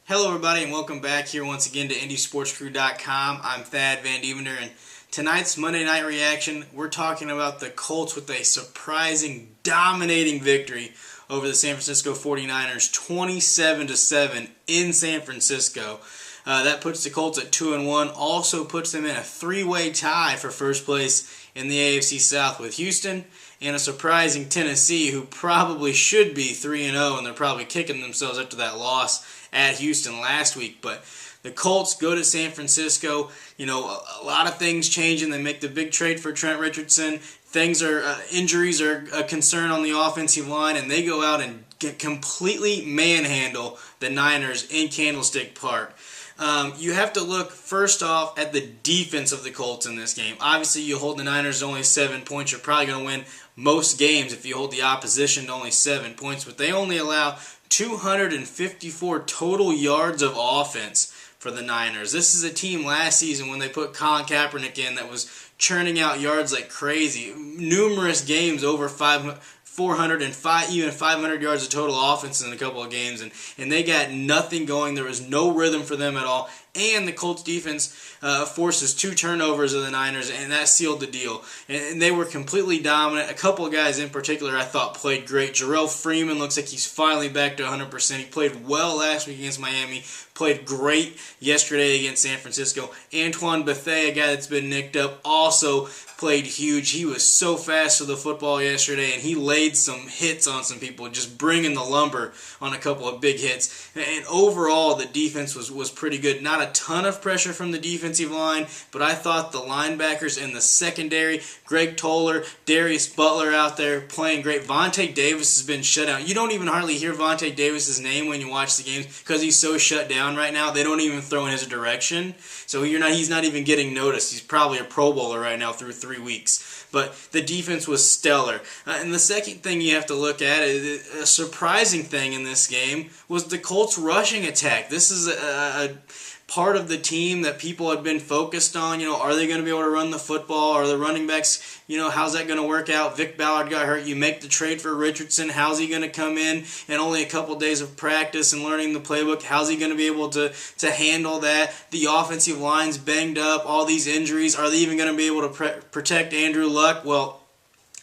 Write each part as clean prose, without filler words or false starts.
Hello everybody and welcome back here once again to IndySportsCrew.com. I'm Thad Van Devender, and tonight's Monday Night Reaction, we're talking about the Colts with a surprising, dominating victory over the San Francisco 49ers, 27-7 in San Francisco. That puts the Colts at 2-1, also puts them in a three-way tie for first place in the AFC South with Houston and a surprising Tennessee, who probably should be 3-0, and they're probably kicking themselves after that loss at Houston last week. But the Colts go to San Francisco. You know, a lot of things changing. They make the big trade for Trent Richardson. Injuries are a concern on the offensive line, and they go out and completely manhandle the Niners in Candlestick Park. You have to look first off at the defense of the Colts in this game. Obviously, you hold the Niners to only 7 points. You're probably going to win most games if you hold the opposition to only 7 points, but they only allow 254 total yards of offense for the Niners. This is a team last season when they put Colin Kaepernick in that was churning out yards like crazy. Numerous games over 400 and even 500 yards of total offense in a couple of games, and they got nothing going. There was no rhythm for them at all, and the Colts defense forces 2 turnovers of the Niners, and that sealed the deal. And they were completely dominant. A couple of guys in particular I thought played great. Jarrell Freeman looks like he's finally back to 100%. He played well last week against Miami, played great yesterday against San Francisco. Antoine Bethea, a guy that's been nicked up, also played huge. He was so fast to the football yesterday, and he laid some hits on some people, just bringing the lumber on a couple of big hits. And overall, the defense was pretty good. Not a ton of pressure from the defensive line, but I thought the linebackers in the secondary, Greg Toller, Darius Butler out there playing great. Vontae Davis has been shut out. You don't even hardly hear Vontae Davis's name when you watch the games because he's so shut down right now. They don't even throw in his direction, so he's not even getting noticed. He's probably a Pro Bowler right now through 3 weeks. But the defense was stellar. And the second thing you have to look at, is a surprising thing in this game, was the Colts rushing attack. This is a part of the team that people had been focused on. You know, are they going to be able to run the football? Are the running backs, how's that going to work out? Vic Ballard got hurt. You make the trade for Richardson. How's he going to come in only a couple days of practice and learning the playbook? How's he going to be able to handle that? The offensive line's banged up. All these injuries. Are they even going to be able to protect Andrew Luck? Well,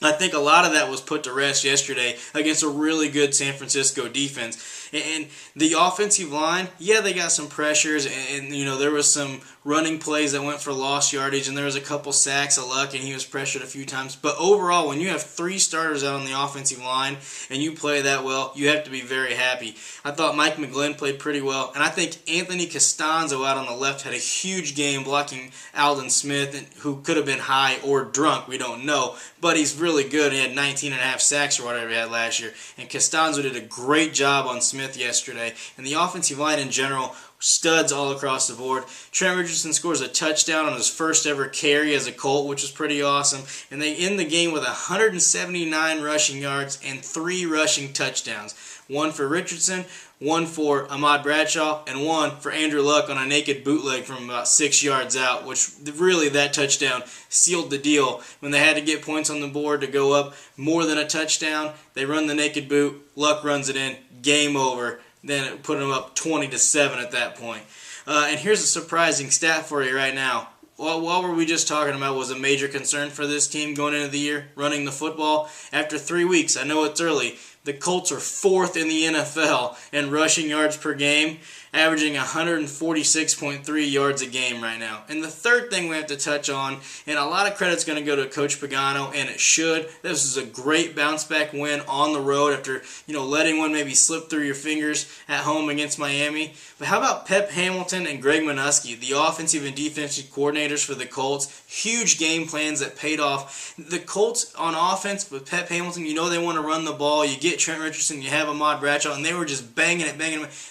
I think a lot of that was put to rest yesterday against a really good San Francisco defense. And the offensive line, yeah, they got some pressures, and there was some running plays that went for lost yardage, and there was a couple sacks of Luck, and he was pressured a few times. But overall, when you have 3 starters out on the offensive line and you play that well, you have to be very happy. I thought Mike McGlynn played pretty well, and I think Anthony Costanzo out on the left had a huge game blocking Aldon Smith, who could have been high or drunk, we don't know, but he's really good. He had 19.5 sacks or whatever he had last year, and Costanzo did a great job on Smith yesterday. And the offensive line in general, studs all across the board. Trent Richardson scores a touchdown on his first ever carry as a Colt, which was pretty awesome. And they end the game with 179 rushing yards and 3 rushing touchdowns. 1 for Richardson, 1 for Ahmad Bradshaw, and 1 for Andrew Luck on a naked bootleg from about 6 yards out, which really, that touchdown sealed the deal. When they had to get points on the board to go up more than a touchdown, they run the naked boot, Luck runs it in, game over. Then it put them up 20-7 at that point. And here's a surprising stat for you right now. What were we just talking about was a major concern for this team going into the year, running the football? After 3 weeks, I know it's early, the Colts are 4th in the NFL in rushing yards per game, averaging 146.3 yards a game right now. And the third thing we have to touch on, and a lot of credit's going to go to Coach Pagano, and it should. This is a great bounce-back win on the road after, letting one maybe slip through your fingers at home against Miami. But how about Pep Hamilton and Greg Minuski, the offensive and defensive coordinators for the Colts? Huge game plans that paid off. The Colts on offense with Pep Hamilton, they want to run the ball. You get Trent Richardson, you have Ahmad Bradshaw, and they were just banging it.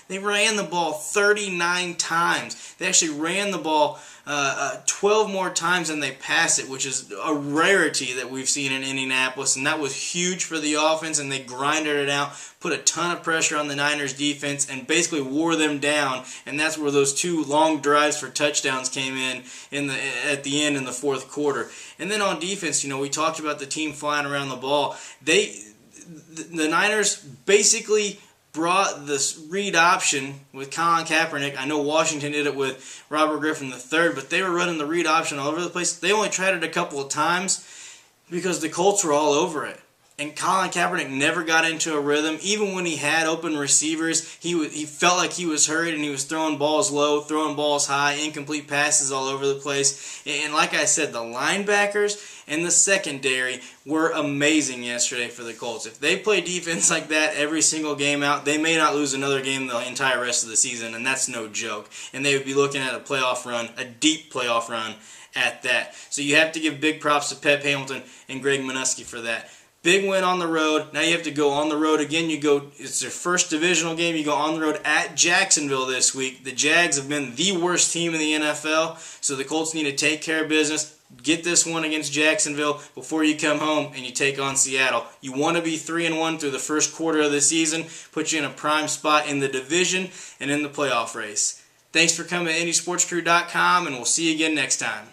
They ran the ball 39 times. They actually ran the ball 12 more times than they passed it, which is a rarity that we've seen in Indianapolis, and that was huge for the offense, and they grinded it out, put a ton of pressure on the Niners defense, and basically wore them down, and that's where those 2 long drives for touchdowns came at the end in the 4th quarter. And then on defense, we talked about the team flying around the ball. The Niners basically brought this read option with Colin Kaepernick. I know Washington did it with Robert Griffin III, but they were running the read option all over the place. They only tried it a couple of times because the Colts were all over it. And Colin Kaepernick never got into a rhythm. Even when he had open receivers, he felt like he was hurried, and he was throwing balls low, throwing balls high, incomplete passes all over the place. And like I said, the linebackers and the secondary were amazing yesterday for the Colts. If they play defense like that every single game out, they may not lose another game the entire rest of the season, and that's no joke. And they would be looking at a playoff run, a deep playoff run at that. So you have to give big props to Pep Hamilton and Greg Minuski for that. Big win on the road. Now you have to go on the road again. It's their first divisional game. You go on the road at Jacksonville this week. The Jags have been the worst team in the NFL, so the Colts need to take care of business. Get this one against Jacksonville before you come home and you take on Seattle. You want to be 3-1 through the first quarter of the season, put you in a prime spot in the division and in the playoff race. Thanks for coming to IndySportsCrew.com, and we'll see you again next time.